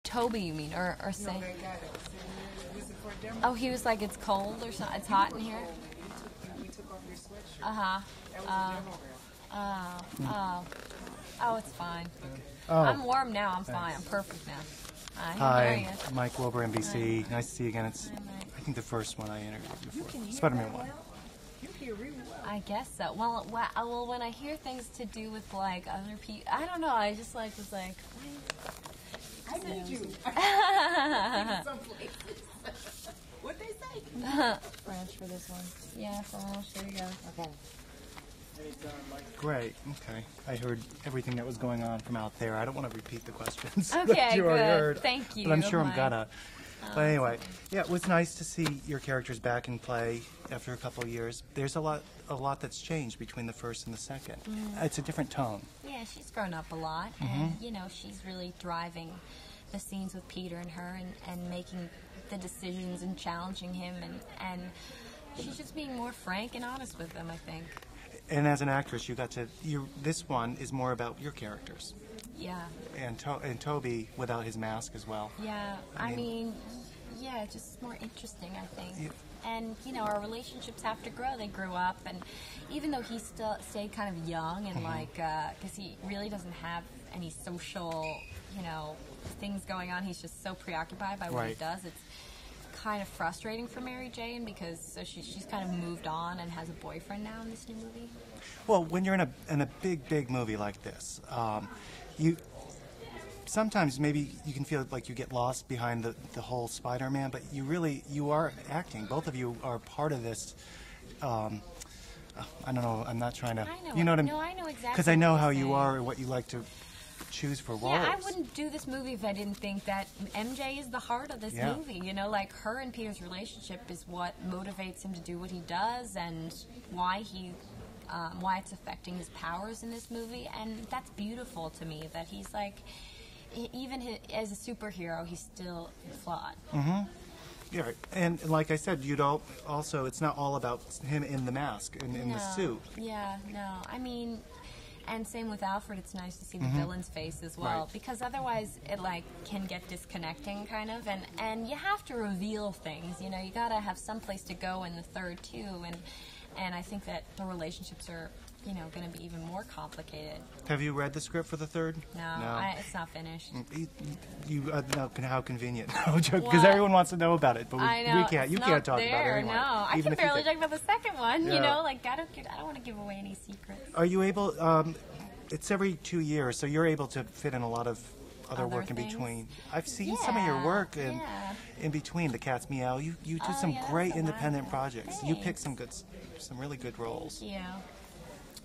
Toby, you mean, or say? No, that guy that was sitting there. Was it for a demo? Oh, he was like, it's cold or something. It's hot in here. We took off your sweatshirt. Uh-huh. That was a demo reel. Oh, it's fine. Oh. I'm warm now. I'm fine. I'm perfect now. Hi, Mike Wilbur, NBC. Nice to see you again. It's, I think, the first one I interviewed before. Spider-Man 1. You hear really well. I guess so. Well, when I hear things to do with like other people, I don't know. I just like was like, I need you. Some places. What'd they say? French for this one. Yeah, French. There you go. Okay. Great. Okay. I heard everything that was going on from out there. I don't want to repeat the questions Okay, that you already good. heard. Thank you. But I'm sure I'm Mike. gonna. But anyway, yeah, it was nice to see your characters back in play after a couple of years. There's a lot that's changed between the first and the second. It's a different tone. Yeah, she's grown up a lot, and you know, she's really driving the scenes with Peter and her, and making the decisions and challenging him, and she's just being more frank and honest with him, I think. And as an actress, you got to. This one is more about your characters. Yeah. And Toby without his mask as well. Yeah. I mean, yeah, just more interesting, I think. Yeah. And you know, our relationships have to grow. They grew up, and even though he still stayed kind of young and like, because he really doesn't have any social, you know, things going on. He's just so preoccupied by what he does. It's kind of frustrating for Mary Jane because she's kind of moved on and has a boyfriend now in this new movie. Well, when you're in a big movie like this, you sometimes maybe you can feel like you get lost behind the whole Spider-Man, but you are acting. Both of you are part of this. I don't know. I'm not trying to. I know. You know what I mean? No, I know exactly. Because I know what how you're you saying. are, what you like to choose for roles. Yeah, I wouldn't do this movie if I didn't think that MJ is the heart of this movie. You know, like her and Peter's relationship is what motivates him to do what he does, and why it's affecting his powers in this movie. And that's beautiful to me. That he's like, even as a superhero, he's still flawed. Yeah, right. And like I said, also it's not all about him in the mask and in the suit. Yeah, no. I mean, and same with Alfred. It's nice to see the villain's face as well, because otherwise it like can get disconnecting, kind of. And you have to reveal things. You know, you gotta have some place to go in the third too. And I think that the relationships are, you know, going to be even more complicated. Have you read the script for the third? No. It's not finished. No, how convenient. Because everyone wants to know about it, but we can't. You can't talk about it anyway. No, I can barely talk about the second one. You know, like I don't want to give away any secrets. Are you able? It's every 2 years, so you're able to fit in a lot of other work in between. I've seen some of your work in between. The Cat's Meow. You do some great independent projects. Thanks. You pick some really good roles. Yeah.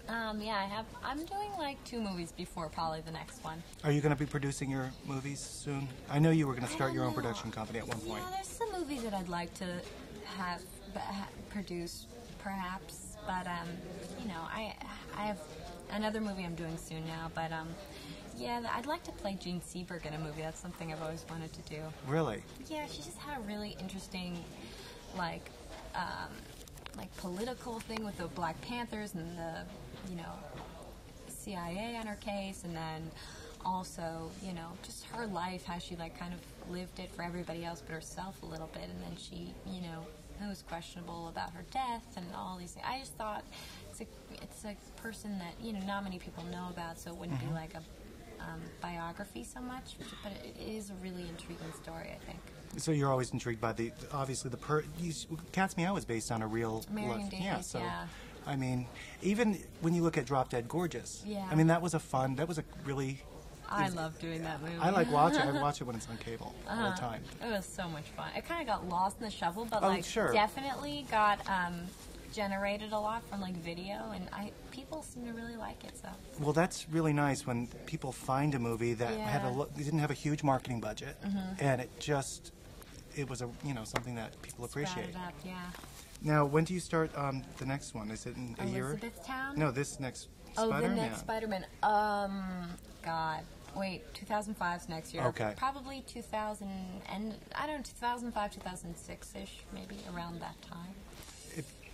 I'm doing like 2 movies before probably the next one. Are you going to be producing your movies soon? I know you were going to start your own production company at one point. Yeah, there's some movies that I'd like to have produced, perhaps. But you know, I have another movie I'm doing soon now. But yeah, I'd like to play Jean Seberg in a movie. That's something I've always wanted to do. Really? Yeah, she just had a really interesting, like political thing with the Black Panthers and the, you know, CIA on her case, and then also, you know, just her life, how she like kind of lived it for everybody else but herself a little bit, and then she, you know, it was questionable about her death and all these things. I just thought it's a person that, you know, not many people know about, so it wouldn't be like a biography so much, but it is a really intriguing story, I think. So you're always intrigued by Cat's Meow is based on a real Marion Davies, yeah. I mean, even when you look at Drop Dead Gorgeous, I mean, that was a really... I love doing that movie. I like watching it. I watch it when it's on cable all the time. It was so much fun. It kind of got lost in the shuffle, but definitely got generated a lot from like video, and people seem to really like it. So. Well, that's really nice when people find a movie that didn't have a huge marketing budget, and it was something that people appreciate. It up, yeah. Now, when do you start the next one? Is it in a year? Elizabethtown? No, this next Spider-Man. Oh, the next Spider-Man. God. Wait, 2005's next year. Okay. Probably 2000, and I don't know, 2005, 2006-ish, maybe around that time.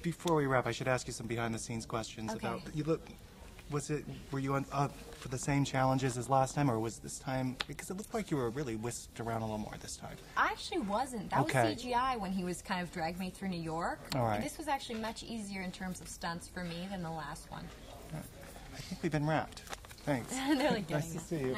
Before we wrap, I should ask you some behind-the-scenes questions about you. Were you up for the same challenges as last time, or was this time, because it looked like you were really whisked around a little more this time? I actually wasn't. That Okay. was CGI when he was kind of dragging me through New York. All right. This was actually much easier in terms of stunts for me than the last one. I think we've been wrapped. Thanks. They're like Nice getting to us. see you.